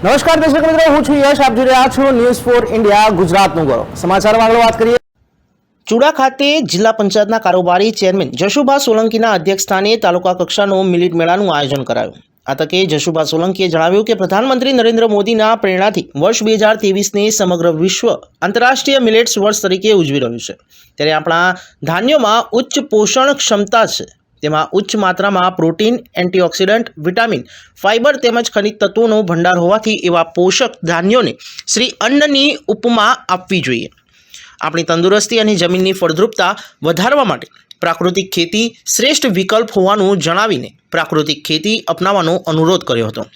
નમસ્કાર દર્શક મિત્રો, હું છું યશ. આપ જોઈ રહ્યા છો ન્યૂઝ ફોર ઇન્ડિયા ગુજરાતનું ગૌરવ. સમાચારમાં આગળ વાત કરીએ. ચુડા ખાતે જિલ્લા પંચાયતના કારોબારી ચેરમેન જશુભા સોલંકીના અધ્યક્ષસ્થાને તાલુકા કક્ષાનો મિલેટ મેળાનું આયોજન કરાયું. આ તકે જશુભા સોલંકીએ જણાવ્યું કે પ્રધાનમંત્રી નરેન્દ્ર મોદીના પ્રેરણાથી વર્ષ 2023ને સમગ્ર વિશ્વ આંતરરાષ્ટ્રીય મિલેટ્સ વર્ષ તરીકે ઉજવી રહ્યું છે. ત્યારે આપણા ધાન્યોમાં ઉચ્ચ પોષણ ક્ષમતા છે. તેમાં ઉચ્ચ માત્રામાં પ્રોટીન, એન્ટીઓક્સિડન્ટ, વિટામિન, ફાઇબર તેમજ ખનિજ તત્વોનો ભંડાર હોવાથી એવા પોષક ધાન્યોને શ્રી અન્નની ઉપમા આપવી જોઈએ. આપણી તંદુરસ્તી અને જમીનની ફળદ્રુપતા વધારવા માટે પ્રાકૃતિક ખેતી શ્રેષ્ઠ વિકલ્પ હોવાનું જણાવીને પ્રાકૃતિક ખેતી અપનાવવાનો અનુરોધ કર્યો હતો.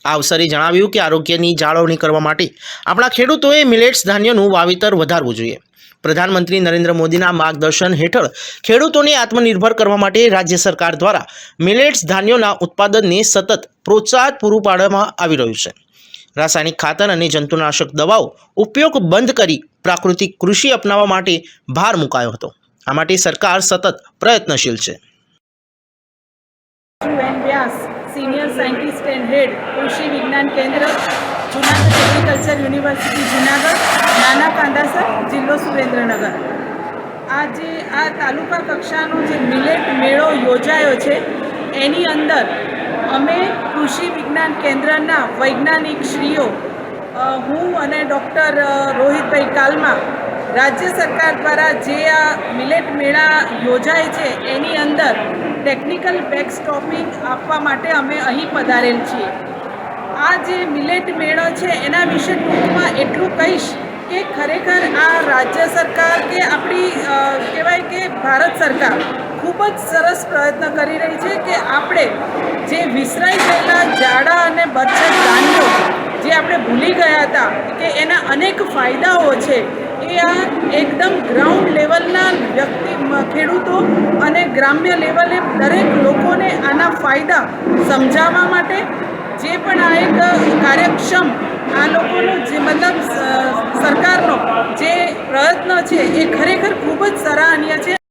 આ અવસરે જણાવ્યું કે આરોગ્યની જાળવણી કરવા માટે આપણા ખેડૂતોએ મિલેટ્સ ધાન્યનું વાવેતર વધારવું જોઈએ. પ્રધાનમંત્રી નરેન્દ્ર મોદીના માર્ગદર્શન હેઠળ ખેડૂતોને આત્મનિર્ભર કરવા માટે રાજ્ય સરકાર દ્વારા મિલેટ્સ ધાન્યોના ઉત્પાદનને સતત પ્રોત્સાહન પૂરું પાડવામાં આવી રહ્યું છે. રાસાયણિક ખાતર અને જંતુનાશક દવાઓ ઉપયોગ બંધ કરી પ્રાકૃતિક કૃષિ અપનાવવા માટે ભાર મુકાયો હતો. આ માટે સરકાર સતત પ્રયત્નશીલ છે. सीनियर साइंटिस्ट एंड हेड कृषि विज्ञान केंद्र जूनागढ़ एग्रीकल्चर यूनिवर्सिटी जूनागढ़ नाना कांदासर जिल्लो सुरेन्द्रनगर आज आ तालुका कक्षानो जे मिलेट मेळो योजायो छे एनी अंदर अमे कृषि विज्ञान केंद्रना वैज्ञानिक श्रीओ हूँ अने डॉक्टर रोहितभाई कालमा राज्य सरकार द्वारा जे आ मिलेट मेळा योजाय छे एनी अंदर टेक्निकल बेकस्टॉपिंग आपवा माटे अमे अहीं पधारेल छीए. आ जे मिलेट मेळो छे एना विषे टूंकमां एटलुं कहीश के खरेखर आ राज्य सरकार के आपणी कहेवाय के भारत सरकार खूब ज सरस प्रयत्न करी रही छे के आपणे जे विसराई गयेला जाड़ा अने बरछट धान्यो जे आपणे भूली गया हता के एना अनेक फायदाओ छे એ આ એકદમ ગ્રાઉન્ડ લેવલના વ્યક્તિ ખેડૂતો અને ગ્રામ્ય લેવલે દરેક લોકોને આના ફાયદા સમજાવવા માટે જે પણ આ એક કાર્યક્ષમ આ લોકોનો જે મતલબ સરકારનો જે પ્રયત્ન છે એ ખરેખર ખૂબ જ સરાહનીય છે.